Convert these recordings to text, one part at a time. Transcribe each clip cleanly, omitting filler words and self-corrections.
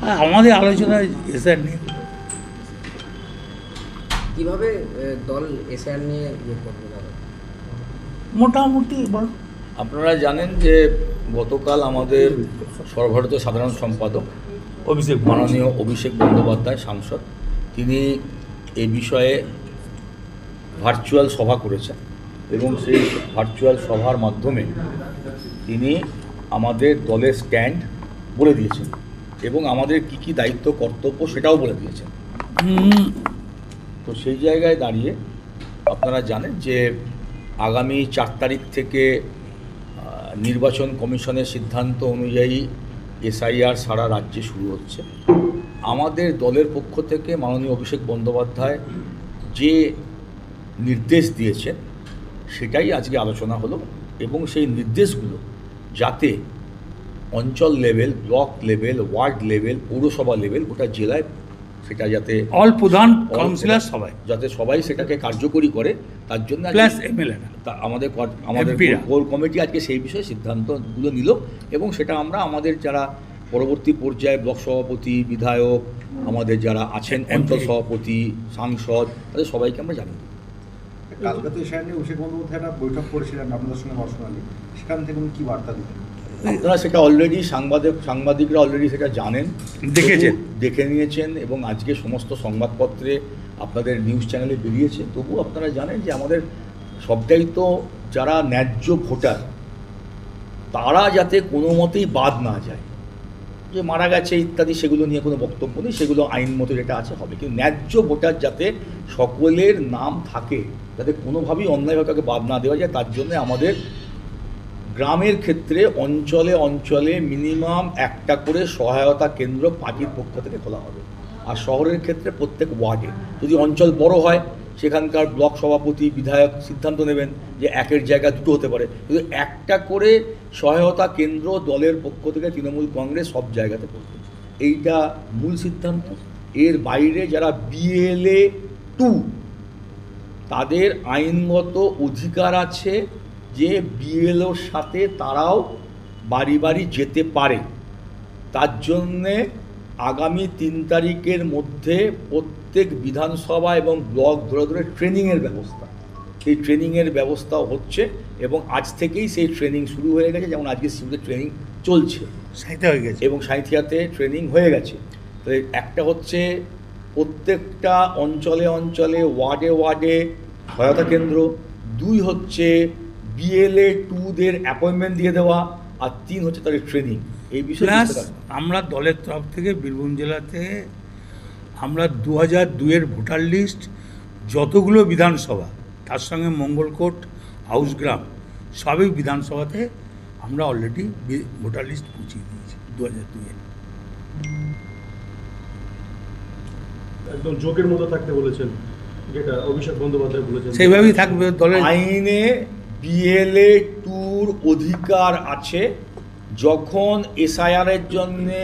আর আমাদের আলোচনা এসআর নিয়ে। কিভাবে দল এসআর নিয়ে করবে দাদা? মোটামুটি বল। আপনারা জানেন যে গতকাল আমাদের সর্বভারতীয় সাধারণ সম্পাদক মাননীয় অভিষেক বন্দ্যোপাধ্যায় সাংসদ, তিনি এই বিষয়ে ভার্চুয়াল সভা করেছেন এবং সেই ভার্চুয়াল সভার মাধ্যমে তিনি আমাদের দলের স্ট্যান্ড বলে দিয়েছেন এবং আমাদের কি কি দায়িত্ব কর্তব্য সেটাও বলে দিয়েছেন। তো সেই জায়গায় দাঁড়িয়ে আপনারা জানেন যে আগামী 4 তারিখ থেকে নির্বাচন কমিশনের সিদ্ধান্ত অনুযায়ী এসআইআর সারা রাজ্যে শুরু হচ্ছে। আমাদের দলের পক্ষ থেকে মাননীয় অভিষেক বন্দ্যোপাধ্যায় যে নির্দেশ দিয়েছেন সেটাই আজকে আলোচনা হলো এবং সেই নির্দেশগুলো যাতে অঞ্চল level, block level, word level, পৌরসভা লেভেল, গোটা জেলায় সেটা যাতে অল প্রধান কাউন্সিলর সবাই যাতে সবাই সেটাকে কার্যকরী করে, তার জন্য প্লাস এমএলএ আমাদের কোর কমিটি আজকে সেই বিষয়ে সিদ্ধান্তগুলো নিল এবং সেটা আমরা আমাদের যারা পরবর্তী পর্যায়ে ব্লক সভাপতি, বিধায়ক, আমাদের যারা আছেন অঞ্চল সভাপতি, সাংসদ, তাদের সবাইকে আমরা জানাই। কালকে তো এসআইআর নিয়ে অভিষেক বন্দ্যোপাধ্যায় একটা বৈঠক করেছিলেন আপনাদের সঙ্গে পার্সোনালি, সেখান থেকে উনি কী বার্তা দিলেন? আপনারা সেটা অলরেডি সাংবাদিকরা অলরেডি সেটা জানেন, দেখেছেন, দেখে নিয়েছেন এবং আজকে সমস্ত সংবাদপত্রে আপনাদের নিউজ চ্যানেলে বেরিয়েছে। তবু আপনারা জানেন যে আমাদের সবটাই তো যারা ন্যায্য ভোটার তারা যাতে কোনো মতেই বাদ না যায়, যে মারা গেছে ইত্যাদি সেগুলো নিয়ে কোনো বক্তব্য নেই, সেগুলো আইন মতো যেটা আছে হবে, কিন্তু ন্যায্য ভোটার যাতে সকলের নাম থাকে, যাতে কোনোভাবেই অন্যায়ভাবে তাকে বাদ না দেওয়া যায়, তার জন্য আমাদের গ্রামের ক্ষেত্রে অঞ্চলে অঞ্চলে মিনিমাম একটা করে সহায়তা কেন্দ্র পার্টির পক্ষ থেকে খোলা হবে। আর শহরের ক্ষেত্রে প্রত্যেক ওয়ার্ডে, যদি অঞ্চল বড় হয় সেখানকার ব্লক সভাপতি, বিধায়ক সিদ্ধান্ত নেবেন যে একের জায়গায় দুটো হতে পারে, কিন্তু একটা করে সহায়তা কেন্দ্র দলের পক্ষ থেকে তৃণমূল কংগ্রেস সব জায়গাতে করবে, এইটা মূল সিদ্ধান্ত। এর বাইরে যারা বিএলএ 2 তাদের আইনগত অধিকার আছে যে বিএলওর সাথে তারাও বাড়ি বাড়ি যেতে পারে। তার জন্যে আগামী 3 তারিখের মধ্যে প্রত্যেক বিধানসভা এবং ব্লক ধরে ধরে ট্রেনিংয়ের ব্যবস্থা, সেই ট্রেনিংয়ের ব্যবস্থাও হচ্ছে এবং আজ থেকেই সেই ট্রেনিং শুরু হয়ে গেছে। যেমন আজকে সিউড়িতে ট্রেনিং চলছে, সাইতে হয়ে গেছে এবং সাঁইথিয়াতে ট্রেনিং হয়ে গেছে। তো একটা হচ্ছে প্রত্যেকটা অঞ্চলে অঞ্চলে, ওয়ার্ডে ওয়ার্ডে সহায়তা কেন্দ্র, 2 হচ্ছে বিএলএ 2দের অ্যাপয়েন্টমেন্ট দিয়ে দেওয়া, আর 3 হচ্ছে তাদের ট্রেনিং। এই বিষয়ে আমরা দলের তরফ থেকে বীরভূম জেলাতে আমরা 2002-এর ভোটার লিস্ট যতগুলো বিধানসভা, তার সঙ্গে মঙ্গলকোট, হাউসগ্রাম সবই বিধানসভাতে আমরা অলরেডি ভোটার লিস্ট পৌঁছিয়ে দিয়েছি 2002-এ। একদম যোগের মতো থাকতে বলেছেন, যেটা অভিষেক বন্দ্যোপাধ্যায় বলেছেন সেইভাবেই থাকবে। দলের আইনে বিএলএ 2র অধিকার আছে। যখন এসআইআরের জন্যে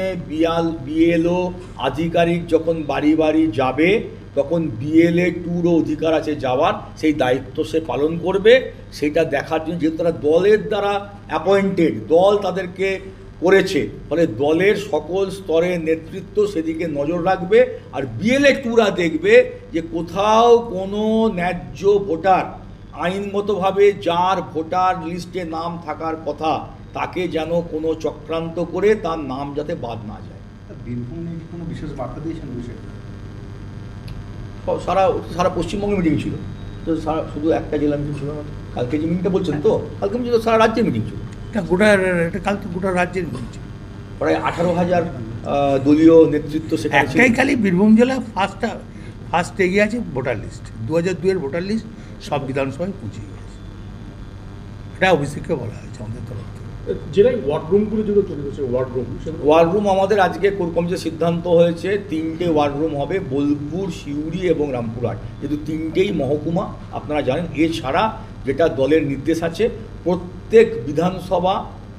বিএলও আধিকারিক যখন বাড়ি বাড়ি যাবে তখন বিএলএ 2রও অধিকার আছে যাওয়ার, সেই দায়িত্ব সে পালন করবে। সেটা দেখার জন্য, যেহেতু তারা দলের দ্বারা অ্যাপয়েন্টেড, দল তাদেরকে করেছে, ফলে দলের সকল স্তরের নেতৃত্ব সেদিকে নজর রাখবে। আর বিএলএ 2রা দেখবে যে কোথাও কোনো ন্যায্য ভোটার, আইনগতভাবে যার ভোটার লিস্টে নাম থাকার কথা, তাকে যেন কোনো চক্রান্ত করে তার নাম যাতে বাদ না যায়। বীরভূম নিয়ে কোনো বিশেষ বার্তা দিয়েছেন অভিষেক? সারা পশ্চিমবঙ্গে মিটিং ছিল, তো শুধু একটা জেলা মিটিং ছিল না। কালকে যে মিটিংটা বলছেন তো, কালকে মিটিং তো সারা রাজ্যের মিটিং ছিল। কাল তো গোটা রাজ্যের মিটিং, প্রায় 18,000 দলীয় নেতৃত্ব সেখানে। একটাই খালি বীরভূম জেলা ফার্স্ট এগিয়ে আছে ভোটার লিস্ট, 2002-এর ভোটার লিস্ট সব বিধানসভায় পৌঁছে গেছে। এটা অভিষেককে বলা হয়েছে আমাদের তরফ থেকে। জেলায় ওয়ার্ডরুমগুলো যেগুলো তৈরি হচ্ছে, ওয়ার্ডরুম আমাদের আজকে কোর কমিটির সিদ্ধান্ত হয়েছে 3টে ওয়ার্ডরুম হবে, বোলপুর, সিউড়ি এবং রামপুরহাট, যেহেতু 3টেই মহকুমা আপনারা জানেন। এছাড়া যেটা দলের নির্দেশ আছে, প্রত্যেক বিধানসভা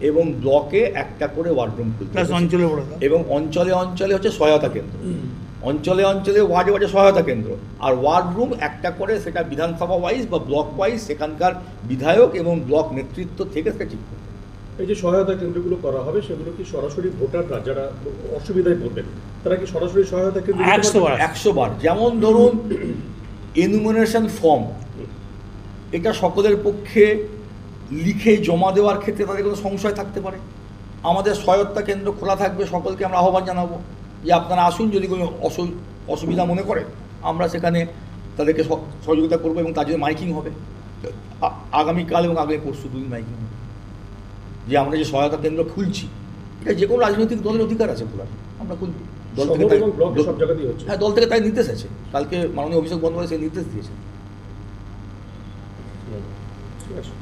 এবং ব্লকে একটা করে ওয়ার্ডরুম খুলতে অঞ্চলে, এবং অঞ্চলে অঞ্চলে হচ্ছে সহায়তা কেন্দ্র, অঞ্চলে অঞ্চলে ওয়ার্ডে ওয়ার্ডে সহায়তা কেন্দ্র, আর ওয়ার্ডরুম একটা করে, সেটা বিধানসভা ওয়াইজ বা ব্লক ওয়াইজ সেখানকার বিধায়ক এবং ব্লক নেতৃত্ব থেকে সেটা ঠিক করবে। এই যে সহায়তা কেন্দ্রগুলো করা হবে, সেগুলো কি সরাসরি ভোটাররা যারা অসুবিধায় পড়বেন তারা কি সরাসরি সহায়তা কেন্দ্রে যেতে 100 বার। পারবে? 100 বার। যেমন ধরুন এনুমিনেশন ফর্ম, এটা সকলের পক্ষে লিখে জমা দেওয়ার ক্ষেত্রে তাদের কোনো সংশয় থাকতে পারে। আমাদের সহায়তা কেন্দ্র খোলা থাকবে, সকলকে আমরা আহ্বান জানাবো যে আপনারা আসুন, যদি কোনো অসুবিধা মনে করেন আমরা সেখানে তাদেরকে সহযোগিতা করবো এবং তার জন্য মাইকিং হবে আগামীকাল এবং আগামী পরশু 2 দিন মাইকিং হবে যে আমরা যে সহায়তা কেন্দ্র খুলছি। এটা যে কোনো রাজনৈতিক দলের অধিকার আছে খোলার, আমরা খুলব। দল থেকে শহর এবং ব্লকে সব জায়গাতেই হচ্ছে। হ্যাঁ, দল থেকে তাই নির্দেশ আছে, কালকে মাননীয় অভিষেক বন্দ্যোপাধ্যায় সেই নির্দেশ দিয়েছে। ঠিক আছে।